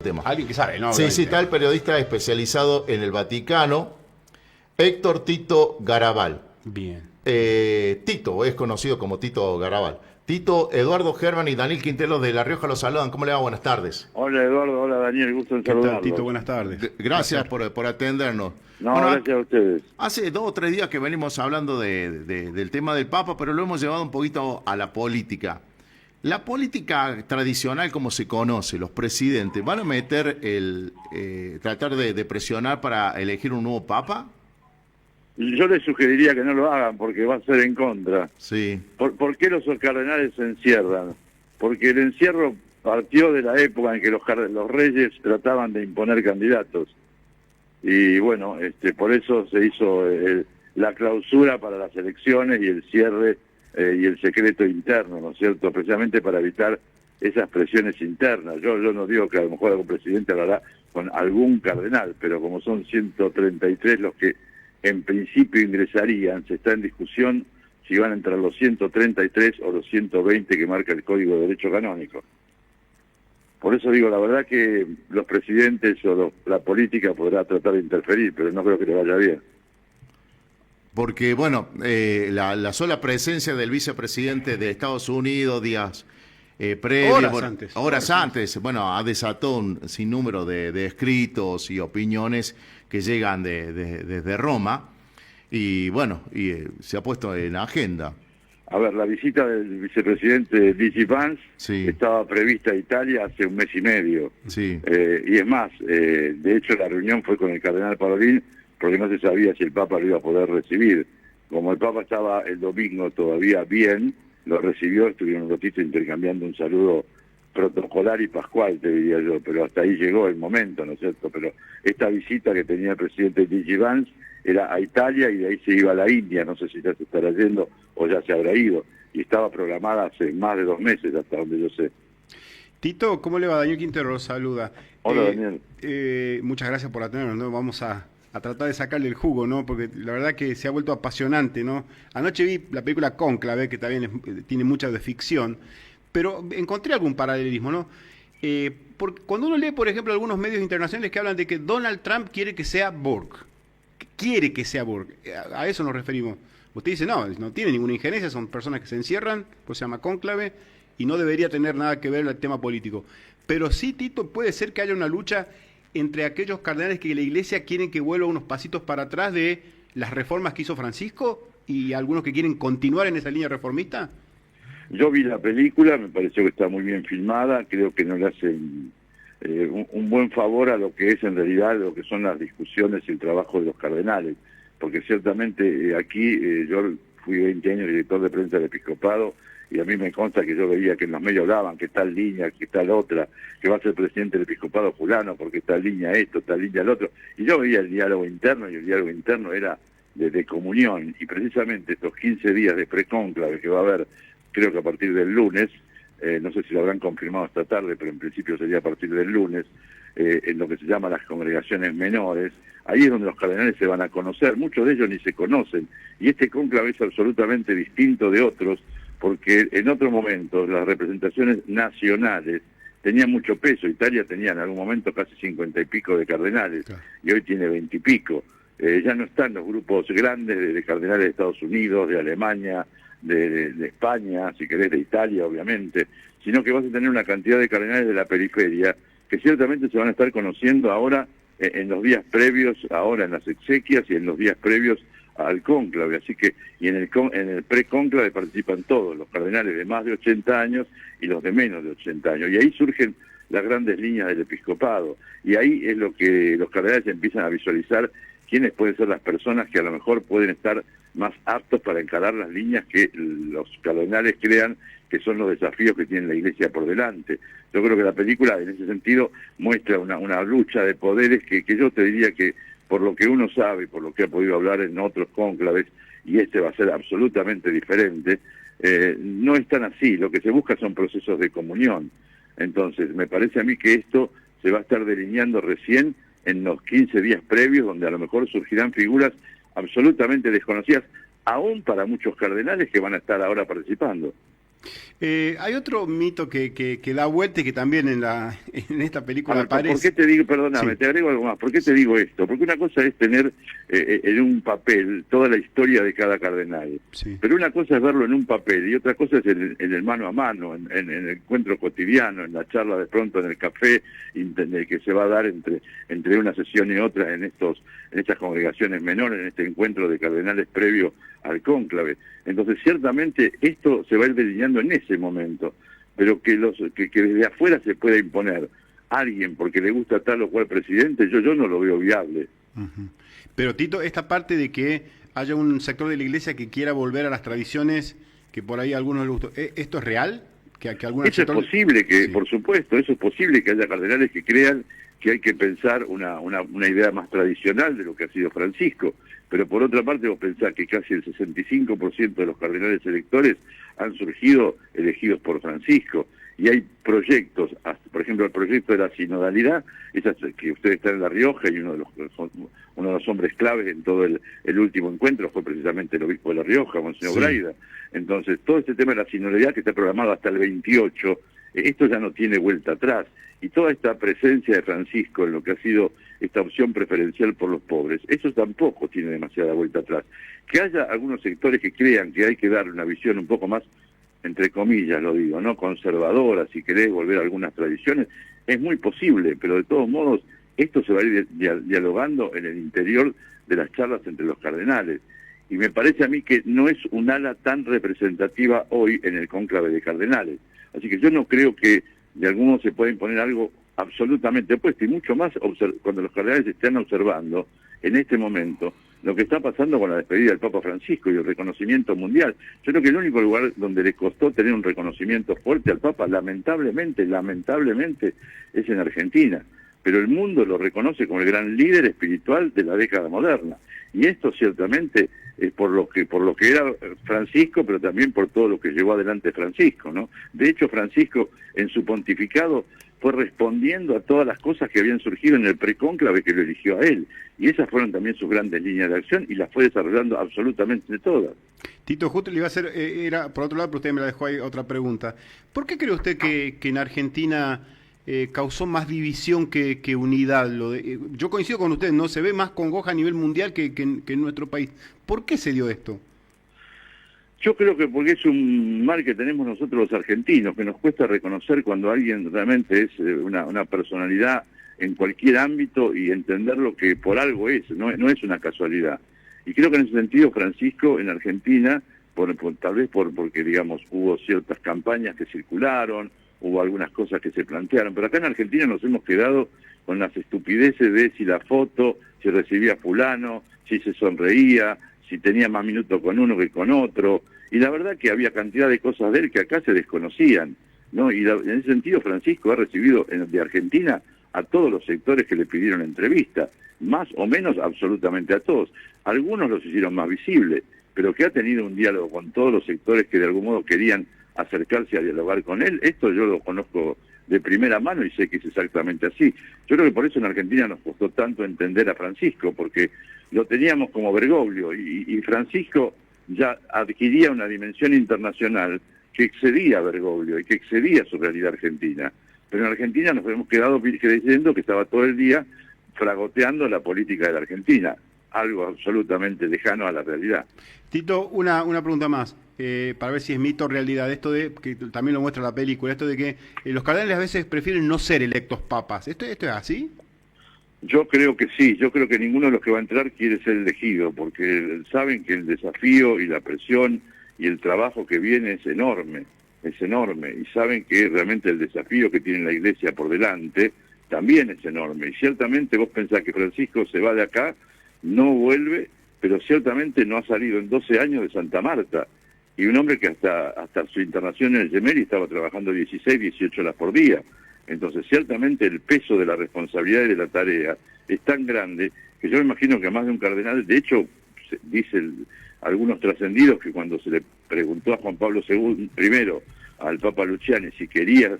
temas. Alguien que sabe, ¿no? Sí, sí, está el periodista especializado en el Vaticano, Héctor Tito Garabal. Bien. Tito, es conocido como Tito Garabal. Tito, Eduardo Germán y Daniel Quintero de La Rioja los saludan. ¿Cómo le va? Buenas tardes. Hola Eduardo, hola Daniel, gusto en ¿Qué tal, saludarlos. Tito? Buenas tardes. Gracias por atendernos. No, Bueno, gracias a ustedes. hace 2 o 3 días que venimos hablando del tema del Papa, pero lo hemos llevado un poquito a la política. La política tradicional, como se conoce, los presidentes, ¿van a meter tratar de presionar para elegir un nuevo Papa? Yo les sugeriría que no lo hagan porque va a ser en contra. Sí. ¿Por qué los cardenales se encierran? Porque el encierro partió de la época en que los reyes trataban de imponer candidatos. Y bueno, por eso se hizo la clausura para las elecciones y el cierre y el secreto interno, ¿no es cierto? Precisamente para evitar esas presiones internas. Yo no digo que a lo mejor algún presidente hablará con algún cardenal, pero como son 133 los que en principio ingresarían, se está en discusión si van a entrar los 133 o los 120 que marca el Código de Derecho Canónico. Por eso digo, la verdad que los presidentes o la política podrá tratar de interferir, pero no creo que le vaya bien. Porque, bueno, la sola presencia del vicepresidente de Estados Unidos, días previos, horas antes, bueno, ha desatado un sinnúmero de escritos y opiniones que llegan desde Roma, y bueno, se ha puesto en agenda. A ver, la visita del vicepresidente D.G. Vance Sí. estaba prevista a Italia hace 1 mes y medio. Sí. Y es más, de hecho la reunión fue con el cardenal Parolin porque no se sabía si el Papa lo iba a poder recibir. Como el Papa estaba el domingo todavía bien, lo recibió, estuvieron un ratito intercambiando un saludo protocolar y pascual, te diría yo, pero hasta ahí llegó el momento, ¿no es cierto? Pero esta visita que tenía el presidente D.G. Vance era a Italia y de ahí se iba a la India, no sé si ya se estará yendo o ya se habrá ido, y estaba programada hace más de 2 meses, hasta donde yo sé. Tito, ¿cómo le va? Daniel Quintero lo saluda. Hola, Daniel. Muchas gracias por atendernos, ¿no? Vamos a tratar de sacarle el jugo, ¿no? Porque la verdad que se ha vuelto apasionante, ¿no? Anoche vi la película Cónclave, que también tiene mucha de ficción, pero encontré algún paralelismo, ¿no? Porque cuando uno lee, por ejemplo, algunos medios internacionales que hablan de que Donald Trump quiere que sea Borg, a eso nos referimos. Usted dice, no tiene ninguna injerencia, son personas que se encierran, pues se llama cónclave, y no debería tener nada que ver el tema político. Pero sí, Tito, puede ser que haya una lucha entre aquellos cardenales que la Iglesia quieren que vuelva unos pasitos para atrás de las reformas que hizo Francisco y algunos que quieren continuar en esa línea reformista. Yo vi la película, me pareció que está muy bien filmada, creo que no le hacen un buen favor a lo que es en realidad lo que son las discusiones y el trabajo de los cardenales, porque ciertamente aquí yo fui 20 años director de prensa del episcopado y a mí me consta que yo veía que en los medios hablaban que tal línea, que tal otra, que va a ser presidente del episcopado fulano porque tal línea esto, tal línea el otro, y yo veía el diálogo interno y el diálogo interno era de comunión, y precisamente estos 15 días de precónclave que va a haber, creo que a partir del lunes, no sé si lo habrán confirmado esta tarde, pero en principio sería a partir del lunes, en lo que se llama las congregaciones menores, ahí es donde los cardenales se van a conocer, muchos de ellos ni se conocen, y este cónclave es absolutamente distinto de otros, porque en otros momentos las representaciones nacionales tenían mucho peso. Italia tenía en algún momento casi 50 y pico de cardenales, claro, y hoy tiene 20 y pico. Ya no están los grupos grandes de cardenales de Estados Unidos, de Alemania, de España, si querés de Italia obviamente, sino que vas a tener una cantidad de cardenales de la periferia que ciertamente se van a estar conociendo ahora en los días previos, ahora en las exequias y en los días previos al cónclave, así que, y en el precónclave participan todos, los cardenales de más de 80 años y los de menos de 80 años, y ahí surgen las grandes líneas del episcopado, y ahí es lo que los cardenales empiezan a visualizar quiénes pueden ser las personas que a lo mejor pueden estar más aptos para encarar las líneas que los cardenales crean que son los desafíos que tiene la Iglesia por delante. Yo creo que la película en ese sentido muestra una lucha de poderes que yo te diría que por lo que uno sabe, por lo que ha podido hablar en otros cónclaves, y este va a ser absolutamente diferente, no es tan así. Lo que se busca son procesos de comunión. Entonces, me parece a mí que esto se va a estar delineando recién en los 15 días previos, donde a lo mejor surgirán figuras absolutamente desconocidas, aún para muchos cardenales que van a estar ahora participando. Hay otro mito que da vuelta y que también en esta película aparece. ¿Por qué te digo, perdóname, Sí. te agrego algo más? ¿Por qué te digo esto? Porque una cosa es tener en un papel toda la historia de cada cardenal, Sí. pero una cosa es verlo en un papel y otra cosa es en el mano a mano, en el encuentro cotidiano, en la charla de pronto en el café que se va a dar entre una sesión y otra en estas congregaciones menores, en este encuentro de cardenales previo al cónclave. Entonces, ciertamente esto se va a ir delineando en ese momento, pero que desde afuera se pueda imponer a alguien porque le gusta tal o cual presidente, yo no lo veo viable. Uh-huh. Pero Tito, esta parte de que haya un sector de la iglesia que quiera volver a las tradiciones que por ahí a algunos les gustó, ¿esto es real? Eso es posible, sí. Por supuesto, eso es posible que haya cardenales que crean que hay que pensar una idea más tradicional de lo que ha sido Francisco, pero por otra parte vos pensás que casi el 65% de los cardenales electores han surgido elegidos por Francisco, y hay proyectos, por ejemplo el proyecto de la sinodalidad, que ustedes están en La Rioja, y uno de los hombres claves en todo el último encuentro fue precisamente el obispo de La Rioja, Monseñor Sí. Braida. Entonces todo este tema de la sinodalidad que está programado hasta el 28, esto ya no tiene vuelta atrás, y toda esta presencia de Francisco en lo que ha sido esta opción preferencial por los pobres, eso tampoco tiene demasiada vuelta atrás. Que haya algunos sectores que crean que hay que darle una visión un poco más, entre comillas lo digo, no conservadora, si querés volver a algunas tradiciones, es muy posible, pero de todos modos esto se va a ir dialogando en el interior de las charlas entre los cardenales. Y me parece a mí que no es un ala tan representativa hoy en el cónclave de cardenales. Así que yo no creo que de algún modo se pueda imponer algo absolutamente opuesto, y mucho más cuando los cardenales estén observando en este momento lo que está pasando con la despedida del Papa Francisco y el reconocimiento mundial. Yo creo que el único lugar donde le costó tener un reconocimiento fuerte al Papa, lamentablemente, es en Argentina. Pero el mundo lo reconoce como el gran líder espiritual de la década moderna. Y esto ciertamente es por lo que era Francisco, pero también por todo lo que llevó adelante Francisco, ¿no? De hecho, Francisco, en su pontificado, fue respondiendo a todas las cosas que habían surgido en el precónclave que lo eligió a él. Y esas fueron también sus grandes líneas de acción, y las fue desarrollando absolutamente todas. Tito, justo le iba a hacer, era por otro lado, pero usted me la dejó ahí otra pregunta. ¿Por qué cree usted que en Argentina causó más división que unidad? Yo coincido con usted, no se ve más congoja a nivel mundial que en nuestro país. ¿Por qué se dio esto? Yo creo que porque es un mal que tenemos nosotros los argentinos, que nos cuesta reconocer cuando alguien realmente es una personalidad en cualquier ámbito y entender lo que por algo es, no es una casualidad. Y creo que en ese sentido Francisco en Argentina, tal vez porque digamos hubo ciertas campañas que circularon, hubo algunas cosas que se plantearon, pero acá en Argentina nos hemos quedado con las estupideces de si la foto, si recibía fulano, si se sonreía, si tenía más minutos con uno que con otro, y la verdad que había cantidad de cosas de él que acá se desconocían, ¿no? Y en ese sentido Francisco ha recibido de Argentina a todos los sectores que le pidieron entrevista, más o menos absolutamente a todos. Algunos los hicieron más visibles, pero que ha tenido un diálogo con todos los sectores que de algún modo querían acercarse a dialogar con él. Esto yo lo conozco de primera mano y sé que es exactamente así. Yo creo que por eso en Argentina nos costó tanto entender a Francisco, porque lo teníamos como Bergoglio, y Francisco ya adquiría una dimensión internacional que excedía a Bergoglio y que excedía su realidad argentina. Pero en Argentina nos hemos quedado creyendo que estaba todo el día fragoteando la política de la Argentina, algo absolutamente lejano a la realidad. Tito, una pregunta más, para ver si es mito o realidad, esto de, que también lo muestra la película, esto de que los cardenales a veces prefieren no ser electos papas. ¿Esto es así? Yo creo que sí, yo creo que ninguno de los que va a entrar quiere ser elegido, porque saben que el desafío y la presión y el trabajo que viene es enorme, y saben que realmente el desafío que tiene la Iglesia por delante también es enorme, y ciertamente vos pensás que Francisco se va de acá, no vuelve, pero ciertamente no ha salido en 12 años de Santa Marta, y un hombre que hasta su internación en el Gemelli estaba trabajando 16, 18 horas por día. Entonces, ciertamente el peso de la responsabilidad y de la tarea es tan grande que yo me imagino que a más de un cardenal, de hecho, dicen algunos trascendidos que cuando se le preguntó a Juan Pablo II, primero al Papa Luciani, si quería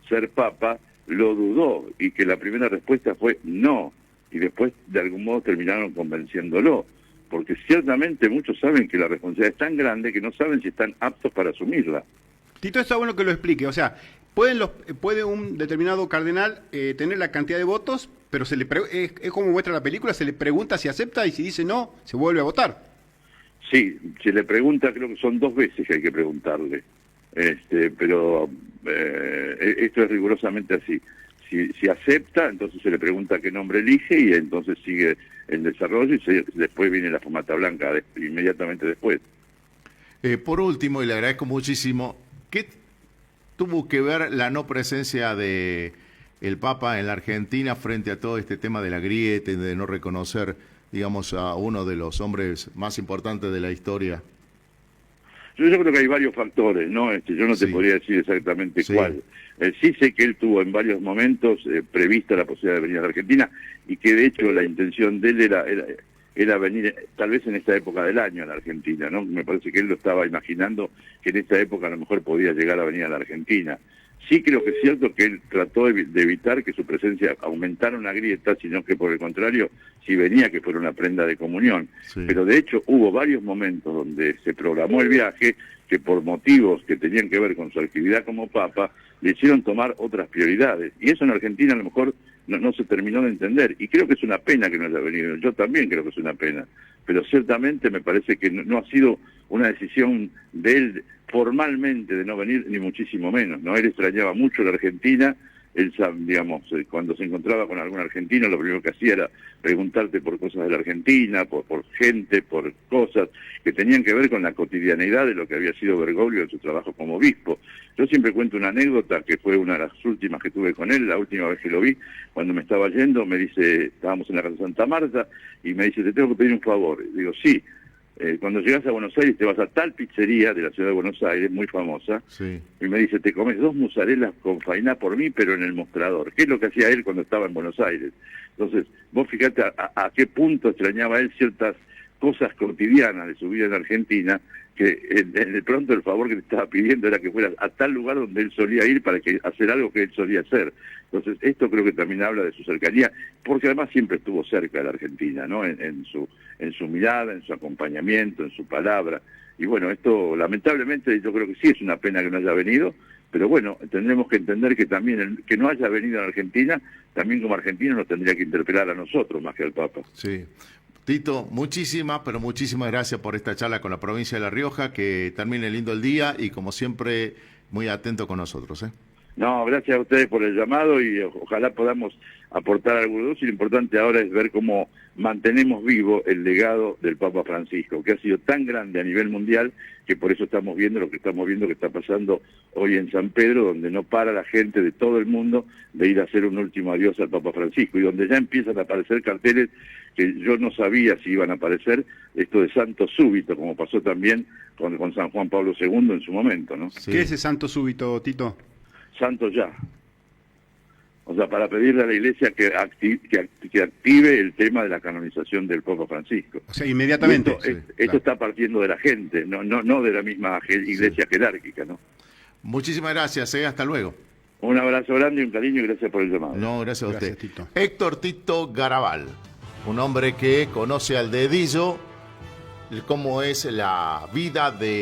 ser Papa, lo dudó, y que la primera respuesta fue no, y después de algún modo terminaron convenciéndolo, porque ciertamente muchos saben que la responsabilidad es tan grande que no saben si están aptos para asumirla. Tito, está bueno que lo explique. O sea, puede un determinado cardenal tener la cantidad de votos, pero es como muestra la película, se le pregunta si acepta y si dice no, se vuelve a votar. Sí, se le pregunta, creo que son 2 veces que hay que preguntarle. Pero esto es rigurosamente así. Si acepta, entonces se le pregunta qué nombre elige y entonces sigue el desarrollo y después viene la fumata blanca, inmediatamente después. Por último, y le agradezco muchísimo, ¿qué tuvo que ver la no presencia de el Papa en la Argentina frente a todo este tema de la grieta y de no reconocer, digamos, a uno de los hombres más importantes de la historia? Yo creo que hay varios factores, ¿no? Yo no te podría decir exactamente cuál. Sí sé que él tuvo en varios momentos prevista la posibilidad de venir a la Argentina y que de hecho la intención de él era venir tal vez en esta época del año a la Argentina, ¿no? Me parece que él lo estaba imaginando que en esta época a lo mejor podía llegar a venir a la Argentina. Sí creo que es cierto que él trató de evitar que su presencia aumentara una grieta, sino que por el contrario, si venía que fuera una prenda de comunión. Sí. Pero de hecho hubo varios momentos donde se programó el viaje que por motivos que tenían que ver con su actividad como Papa, le hicieron tomar otras prioridades. Y eso en Argentina a lo mejor no se terminó de entender. Y creo que es una pena que no haya venido. Yo también creo que es una pena. Pero ciertamente me parece que no ha sido una decisión de él formalmente de no venir, ni muchísimo menos, ¿no? Él extrañaba mucho la Argentina. Él, digamos, cuando se encontraba con algún argentino, lo primero que hacía era preguntarte por cosas de la Argentina, por gente, por cosas que tenían que ver con la cotidianeidad de lo que había sido Bergoglio en su trabajo como obispo. Yo siempre cuento una anécdota que fue una de las últimas que tuve con él, la última vez que lo vi, cuando me estaba yendo, me dice, estábamos en la casa de Santa Marta, y me dice, te tengo que pedir un favor. Y digo, sí. Cuando llegas a Buenos Aires te vas a tal pizzería de la ciudad de Buenos Aires, muy famosa, sí. Y me dice, te comes 2 musarelas con fainá por mí, pero en el mostrador. ¿Qué es lo que hacía él cuando estaba en Buenos Aires? Entonces, vos fíjate a qué punto extrañaba él ciertas cosas cotidianas de su vida en Argentina, que de pronto el favor que le estaba pidiendo era que fuera a tal lugar donde él solía ir para hacer algo que él solía hacer. Entonces, esto creo que también habla de su cercanía, porque además siempre estuvo cerca de la Argentina, ¿no? En su mirada, en su acompañamiento, en su palabra. Y bueno, esto lamentablemente yo creo que sí es una pena que no haya venido, pero bueno, tendremos que entender que también que no haya venido a la Argentina, también como argentinos nos tendría que interpelar a nosotros más que al Papa. Sí. Tito, pero muchísimas gracias por esta charla con la provincia de La Rioja, que termine lindo el día y como siempre muy atento con nosotros, ¿eh? No, gracias a ustedes por el llamado y ojalá podamos aportar algo luz. Y lo importante ahora es ver cómo mantenemos vivo el legado del Papa Francisco, que ha sido tan grande a nivel mundial que por eso estamos viendo lo que estamos viendo que está pasando hoy en San Pedro, donde no para la gente de todo el mundo de ir a hacer un último adiós al Papa Francisco y donde ya empiezan a aparecer carteles que yo no sabía si iban a aparecer, esto de santo súbito, como pasó también con San Juan Pablo II en su momento, ¿no? Sí. ¿Qué es ese santo súbito, Tito? Santo ya. O sea, para pedirle a la Iglesia que active el tema de la canonización del Papa Francisco. O sea, inmediatamente. Esto está partiendo de la gente, no de la misma Iglesia jerárquica, ¿no? Muchísimas gracias, hasta luego. Un abrazo grande y un cariño y gracias por el llamado. No, gracias a usted. Tito. Héctor Tito Garabal, un hombre que conoce al dedillo cómo es la vida de